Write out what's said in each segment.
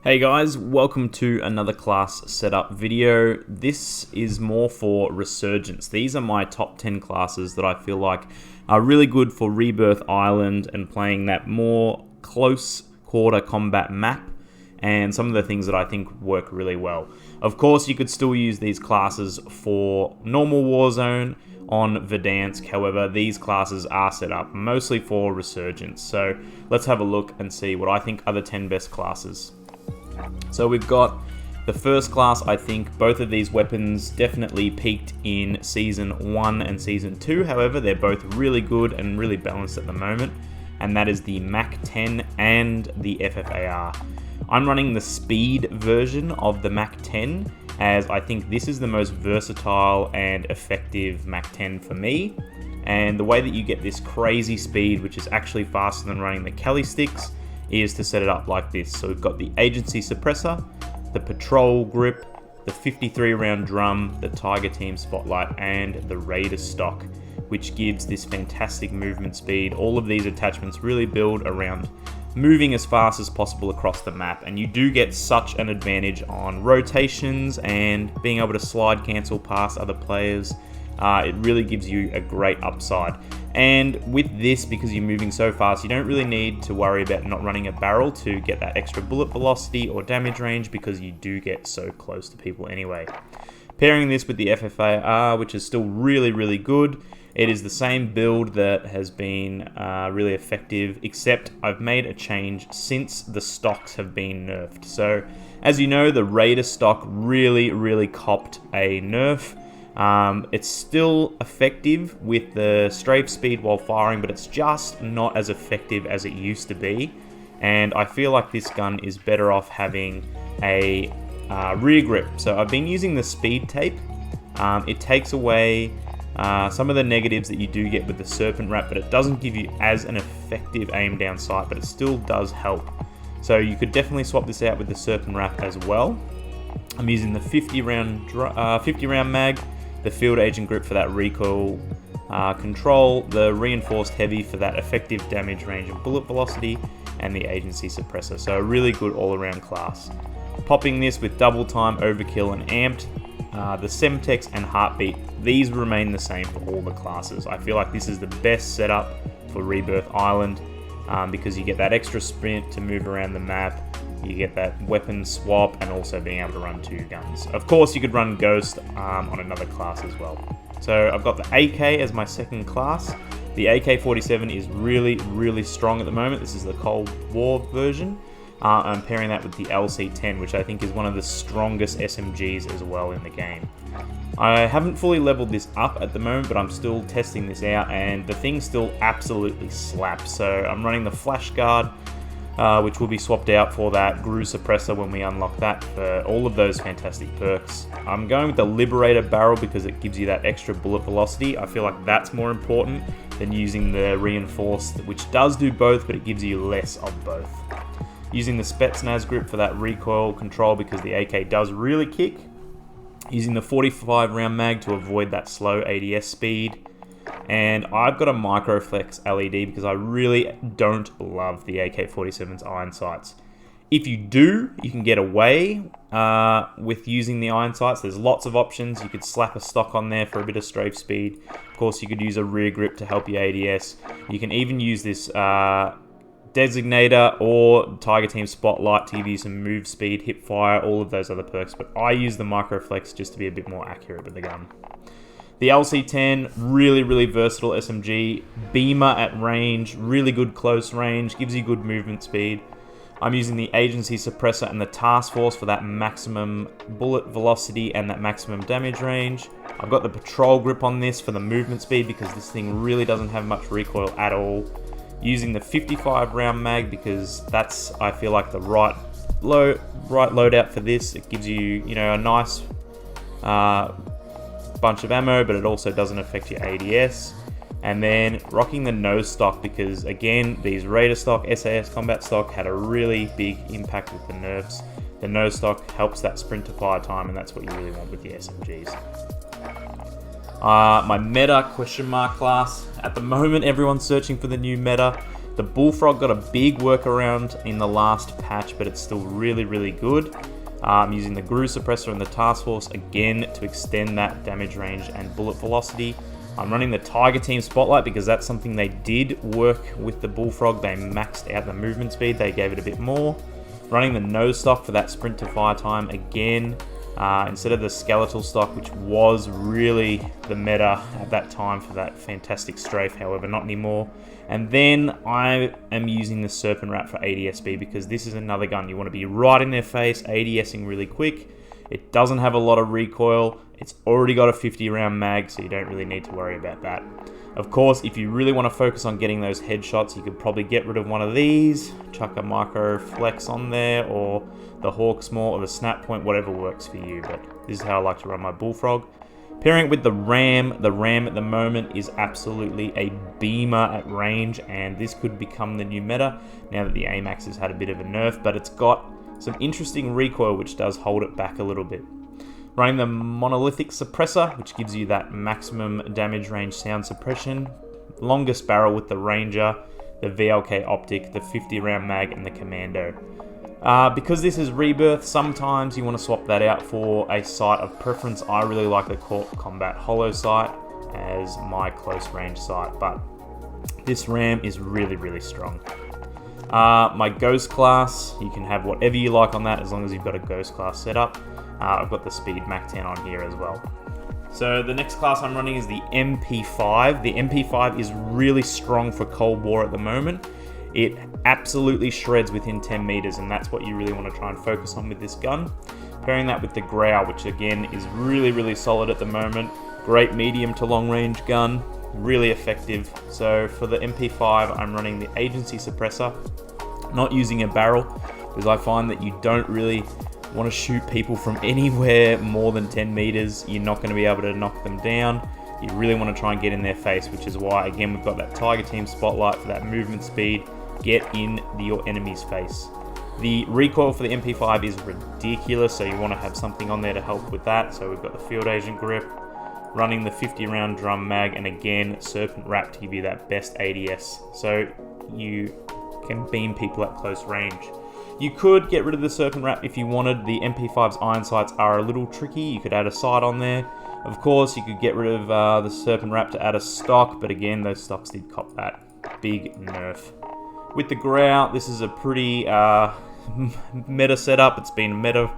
Hey guys, welcome to another class setup video. This is more for Resurgence. These are my top 10 classes that I feel like are really good for Rebirth Island and playing that more close quarter combat map, and some of the things that I think work really well. Of course, you could still use these classes for normal Warzone on Verdansk. However, these classes are set up mostly for Resurgence. So let's have a look and see what I think are the 10 best classes. So we've got the first class. I think both of these weapons definitely peaked in Season 1 and Season 2. However, they're both really good and really balanced at the moment. And that is the Mac10 and the FFAR. I'm running the speed version of the Mac10, as I think this is the most versatile and effective Mac10 for me. And the way that you get this crazy speed, which is actually faster than running the Kelly sticks, is to set it up like this. So we've got the agency suppressor, the patrol grip, the 53 round drum, the Tiger Team spotlight, and the Raider stock, which gives this fantastic movement speed. All of these attachments really build around moving as fast as possible across the map, and you do get such an advantage on rotations and being able to slide cancel past other players. It really gives you a great upside. And with this, because you're moving so fast, you don't really need to worry about not running a barrel to get that extra bullet velocity or damage range, because you do get so close to people anyway. Pairing this with the FFAR, which is still really good. It is the same build that has been really effective, except I've made a change since the stocks have been nerfed. So as you know, the Raider stock really copped a nerf. It's still effective with the strafe speed while firing, but it's just not as effective as it used to be. And I feel like this gun is better off having a rear grip. So I've been using the speed tape. It takes away some of the negatives that you do get with the serpent wrap, but it doesn't give you as an effective aim down sight, but it still does help. So you could definitely swap this out with the serpent wrap as well. I'm using the 50 round mag, the field agent grip for that recoil control, the reinforced heavy for that effective damage range and bullet velocity, and the agency suppressor. So a really good all-around class. Popping this with double time, overkill, and amped, the Semtex and heartbeat, these remain the same for all the classes. I feel like this is the best setup for Rebirth Island, because you get that extra sprint to move around the map. You get that weapon swap and also being able to run two guns. Of course, you could run Ghost on another class as well. So I've got the AK as my second class. The AK-47 is really strong at the moment. This is the Cold War version. I'm pairing that with the LC-10, which I think is one of the strongest SMGs as well in the game. I haven't fully leveled this up at the moment, but I'm still testing this out, and the thing still absolutely slaps. So I'm running the Flash Guard, which will be swapped out for that GRU suppressor when we unlock that, for all of those fantastic perks. I'm going with the Liberator barrel because it gives you that extra bullet velocity. I feel like that's more important than using the reinforced, which does do both, but it gives you less of both. Using the Spetsnaz grip for that recoil control because the AK does really kick. Using the 45 round mag to avoid that slow ADS speed. And I've got a Microflex LED because I really don't love the AK-47's iron sights. If you do, you can get away with using the iron sights. There's lots of options. You could slap a stock on there for a bit of strafe speed. Of course, you could use a rear grip to help your ADS. You can even use this Designator or Tiger Team Spotlight to give you some move speed, hip fire, all of those other perks. But I use the Microflex just to be a bit more accurate with the gun. The LC-10, really versatile SMG. Beamer at range, really good close range, gives you good movement speed. I'm using the agency suppressor and the task force for that maximum bullet velocity and that maximum damage range. I've got the patrol grip on this for the movement speed because this thing really doesn't have much recoil at all. Using the 55 round mag because that's, I feel like, the right loadout for this. It gives you, a nice bunch of ammo, but it also doesn't affect your ADS. And then rocking the nose stock because, again, these Raider stock, SAS combat stock had a really big impact with the nerfs. The nose stock helps that sprint to fire time, and that's what you really want with the SMGs. My meta ? Class. At the moment, everyone's searching for the new meta. The The Bullfrog got a big workaround in the last patch, but it's still really, really good. I'm using the Guru Suppressor and the Task Force again to extend that damage range and bullet velocity. I'm running the Tiger Team Spotlight because that's something they did work with the Bullfrog. They maxed out the movement speed, they gave it a bit more. Running the nose stock for that sprint to fire time again, instead of the skeletal stock, which was really the meta at that time for that fantastic strafe, however, not anymore. And then I am using the Serpent Wrap for ADSB because this is another gun you want to be right in their face, ADSing really quick. It doesn't have a lot of recoil. It's already got a 50 round mag, so you don't really need to worry about that. Of course, if you really want to focus on getting those headshots, you could probably get rid of one of these, chuck a Micro Flex on there, or the Hawksmaw, or the Snap Point, whatever works for you. But this is how I like to run my Bullfrog. Pairing it with the Ram at the moment is absolutely a beamer at range, and this could become the new meta now that the AMAX has had a bit of a nerf, but it's got some interesting recoil which does hold it back a little bit. Running the Monolithic Suppressor, which gives you that maximum damage range sound suppression. Longest barrel with the Ranger, the VLK Optic, the 50 round mag, and the Commando. Because this is Rebirth, sometimes you want to swap that out for a sight of preference. I really like the Combat Hollow sight as my close range sight, but this Ram is really, really strong. My Ghost class, you can have whatever you like on that as long as you've got a Ghost class set up. I've got the Speed Mac10 on here as well. So the next class I'm running is the MP5. The MP5 is really strong for Cold War at the moment. It absolutely shreds within 10 meters, and that's what you really want to try and focus on with this gun. Pairing that with the Growl, which again is really, really solid at the moment. Great medium to long range gun, really effective. So for the MP5, I'm running the Agency Suppressor, not using a barrel, because I find that you don't really want to shoot people from anywhere more than 10 meters. You're not going to be able to knock them down. You really want to try and get in their face, which is why, again, we've got that Tiger Team Spotlight for that movement speed. Get in your enemy's face. The recoil for the MP5 is ridiculous, so you want to have something on there to help with that. So we've got the Field Agent Grip, running the 50 round drum mag, and again, Serpent Wrap to give you that best ADS. So you can beam people at close range. You could get rid of the Serpent Wrap if you wanted. The MP5's iron sights are a little tricky. You could add a sight on there. Of course, you could get rid of the Serpent Wrap to add a stock, but again, those stocks did cop that big nerf. With the Growl, this is a pretty meta setup. It's been a meta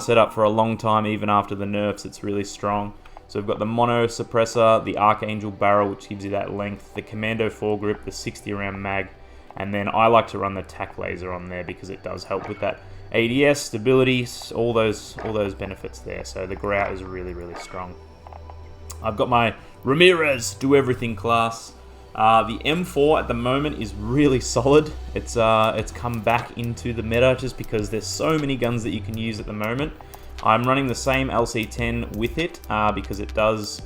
setup for a long time, even after the nerfs. It's really strong. So we've got the Mono Suppressor, the Archangel Barrel, which gives you that length, the Commando foregrip, the 60 round mag, and then I like to run the Tac Laser on there because it does help with that ADS, stability, all those benefits there. So the Growl is really, really strong. I've got my Ramirez Do Everything class. The M4 at the moment is really solid. It's come back into the meta just because there's so many guns that you can use at the moment. I'm running the same LC10 with it because it does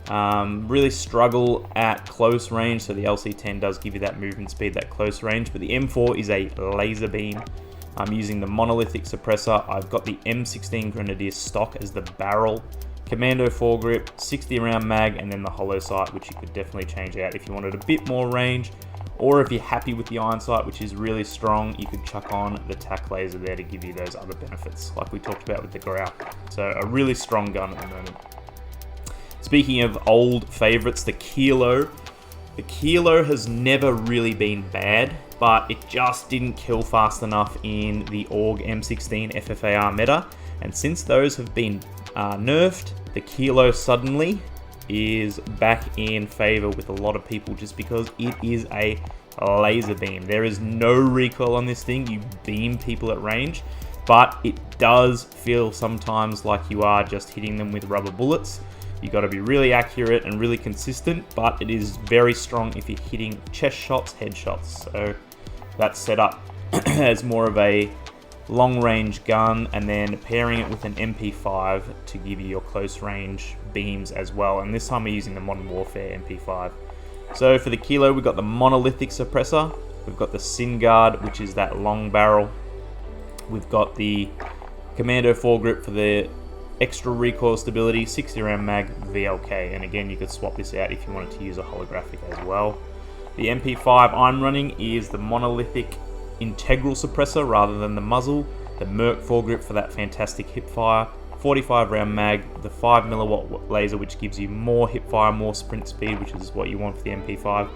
really struggle at close range. So the LC10 does give you that movement speed, that close range, but the M4 is a laser beam. I'm using the Monolithic Suppressor. I've got the M16 Grenadier stock as the barrel. Commando foregrip, 60 round mag, and then the hollow sight, which you could definitely change out if you wanted a bit more range, or if you're happy with the iron sight, which is really strong, you could chuck on the Tac Laser there to give you those other benefits, like we talked about with the Growl. So a really strong gun at the moment. Speaking of old favorites, the Kilo. The Kilo has never really been bad, but it just didn't kill fast enough in the AUG M16 FFAR meta, and since those have been nerfed, the Kilo suddenly is back in favor with a lot of people just because it is a laser beam. There is no recoil on this thing. You beam people at range, but it does feel sometimes like you are just hitting them with rubber bullets. You got to be really accurate and really consistent, but it is very strong if you're hitting chest shots, headshots. So that's set up as more of a long range gun, and then pairing it with an MP5 to give you your close range beams as well. And this time we're using the Modern Warfare MP5. So for the Kilo, we've got the Monolithic Suppressor, we've got the Sin Guard, which is that long barrel, we've got the Commando foregrip for the extra recoil stability, 60 round mag, VLK, and again you could swap this out if you wanted to use a holographic as well. The MP5 I'm running is the monolithic integral suppressor rather than the muzzle, the Merc foregrip for that fantastic hipfire, 45 round mag, the 5mm laser which gives you more hipfire, more sprint speed, which is what you want for the MP5.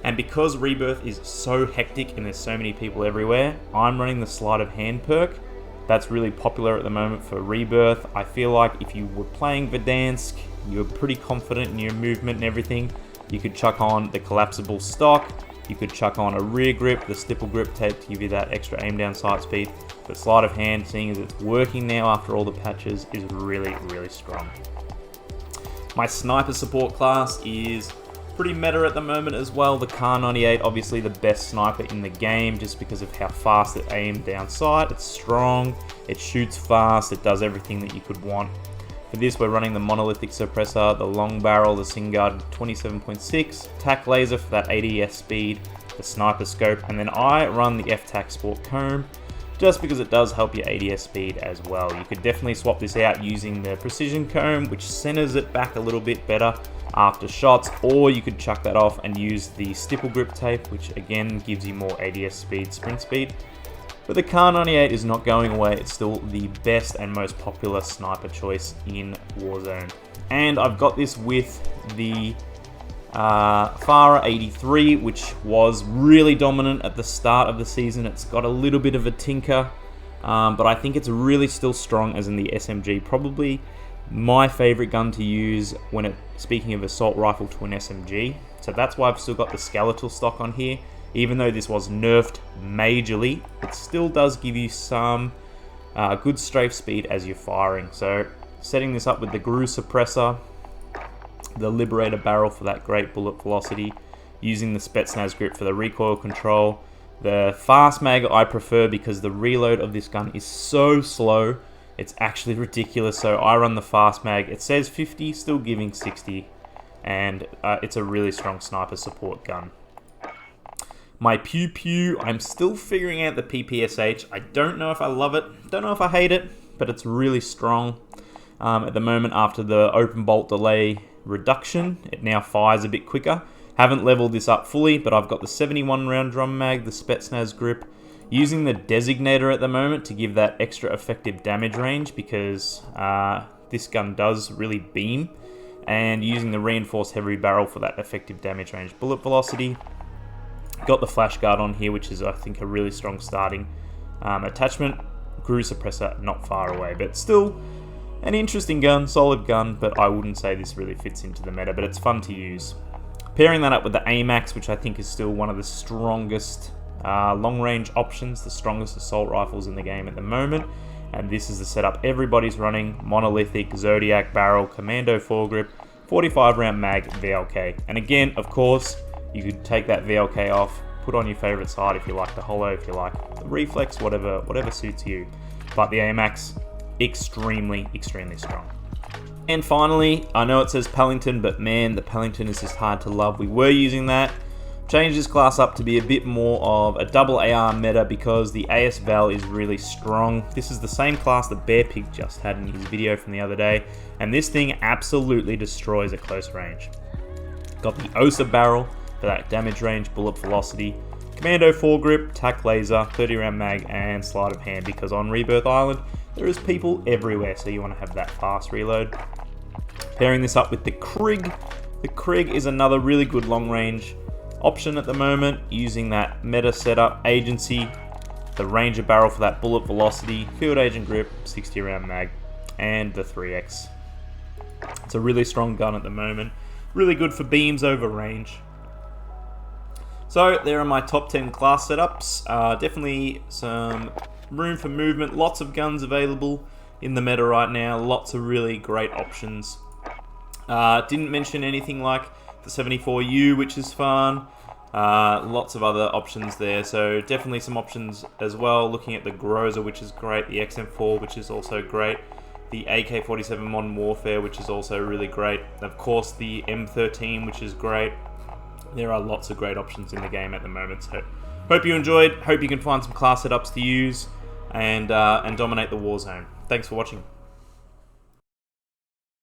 And because Rebirth is so hectic and there's so many people everywhere, I'm running the sleight of hand perk. That's really popular at the moment for Rebirth. I feel like if you were playing Verdansk, you're pretty confident in your movement and everything, you could chuck on the collapsible stock, you could chuck on a rear grip, the stipple grip tape to give you that extra aim down sight speed. But sleight of hand, seeing as it's working now after all the patches, is really, really strong. My sniper support class is pretty meta at the moment as well. The Kar98, obviously the best sniper in the game just because of how fast it aims down sight. It's strong, it shoots fast, it does everything that you could want. For this, we're running the monolithic suppressor, the long barrel, the Singard 27.6, tac laser for that ADS speed, the sniper scope, and then I run the F-Tac Sport Comb just because it does help your ADS speed as well. You could definitely swap this out using the precision comb, which centers it back a little bit better after shots, or you could chuck that off and use the stipple grip tape, which again gives you more ADS speed, sprint speed. But the Kar98 is not going away. It's still the best and most popular sniper choice in Warzone. And I've got this with the FFAR 83, which was really dominant at the start of the season. It's got a little bit of a tinker, but I think it's really still strong as in the SMG. Probably my favorite gun to use when speaking of assault rifle to an SMG. So that's why I've still got the skeletal stock on here. Even though this was nerfed majorly, it still does give you some good strafe speed as you're firing. So setting this up with the GRU suppressor, the Liberator barrel for that great bullet velocity, using the Spetsnaz grip for the recoil control. The fast mag I prefer because the reload of this gun is so slow, it's actually ridiculous. So I run the fast mag. It says 50, still giving 60, and it's a really strong sniper support gun. My Pew Pew, I'm still figuring out the PPSH. I don't know if I love it, don't know if I hate it, but it's really strong. At the moment, after the open bolt delay reduction, it now fires a bit quicker. Haven't leveled this up fully, but I've got the 71 round drum mag, the Spetsnaz grip, using the designator at the moment to give that extra effective damage range because this gun does really beam, and using the reinforced heavy barrel for that effective damage range. Bullet velocity. Got the flash guard on here, which is I think a really strong starting attachment. GRU suppressor not far away, but still an interesting gun, solid gun, but I wouldn't say this really fits into the meta, but it's fun to use. Pairing that up with the AMAX, which I think is still one of the strongest long-range options, the strongest assault rifles in the game at the moment, and this is the setup everybody's running: monolithic, Zodiac barrel, commando foregrip, 45 round mag, VLK. And again, of course, you could take that VLK off, put on your favorite side if you like the holo, if you like the reflex, whatever suits you. But the AMAX, extremely, extremely strong. And finally, I know it says Pelington, but man, the Pelington is just hard to love. We were using that. Changed this class up to be a bit more of a double AR meta because the AS Val is really strong. This is the same class that Bear Pig just had in his video from the other day, and this thing absolutely destroys at close range. Got the OSA barrel for that damage range, bullet velocity, commando foregrip, tac laser, 30 round mag, and sleight of hand, because on Rebirth Island there is people everywhere, so you want to have that fast reload. Pairing this up with the Krig. The Krig is another really good long range option at the moment, using that meta setup, agency, the Ranger barrel for that bullet velocity, field agent grip, 60 round mag, and the 3X. It's a really strong gun at the moment, really good for beams over range. So there are my top 10 class setups. Definitely some room for movement, lots of guns available in the meta right now, lots of really great options. Didn't mention anything like the 74U, which is fun. Lots of other options there, so definitely some options as well. Looking at the Groza, which is great, the XM4, which is also great, the AK-47 Modern Warfare, which is also really great, of course the M13, which is great. There are lots of great options in the game at the moment, so hope you enjoyed, hope you can find some class setups to use and dominate the Warzone. Thanks for watching.